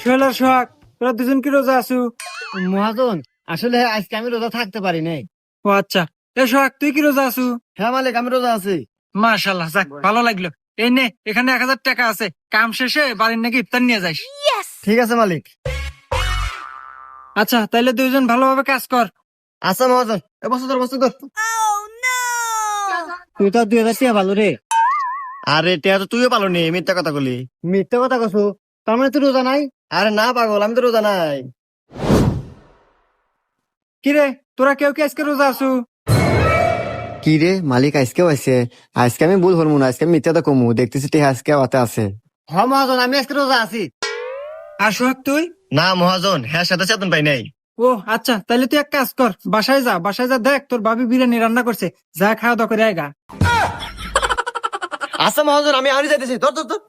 সোহেল আর সোহাগ, তোরা দুজন কি রোজা আছু? মহাজন, আসলে আজকে আমি রোজা থাকতে পারি নাই। ও আচ্ছা। এ সোহাগ, তুই কি রোজা আছু? হ্যাঁ মালিক, আমি রোজা আছি। মাশাআল্লাহ, যাক ভালো লাগলো। এই নে, এখানে 1000 টাকা আছে, কাম শেষে বাড়ির নাকি ইফতার নিয়ে যাস। ঠিক আছে মালিক। আচ্ছা, তাইলে দুইজন ভালোভাবে কাজ কর। আচ্ছা মহাজন, বস্তু ধর। তুই তো 2000 টাকা ভালো রে। আরে টিয়া তো তুইও পালো নি, মিথ্যা কথা বলি। মিথ্যা কথা কছো, তার মানে তুই রোজা নাই? আরে না পাগল, আমি তো রোজা নাই। কিরে, তোরা কেউ কি আজকে রোজা আছু? কি রে মালিক, আজকেও আছে? আজকে আমি ভুল হরমু না, আজকে আমি মিথ্যা তো কমু, দেখতেছি টিয়া আজকে ওতে আছে। হ মহাজন, আমি আজকে রোজা আছি। আর সোহাগ তুই? না মহাজন, হ্যাঁ সাথে চেতন পাই নাই। ও আচ্ছা, তাইলে তুই এক কাজ কর, বাসায় যা দেখ তোর ভাবি বিরিয়ানি রান্না করছে, যা খাওয়া দাওয়া করে আয়গা। আচ্ছা মহাজন, আমি আনি যাইতেছি। ধর ধর ধর।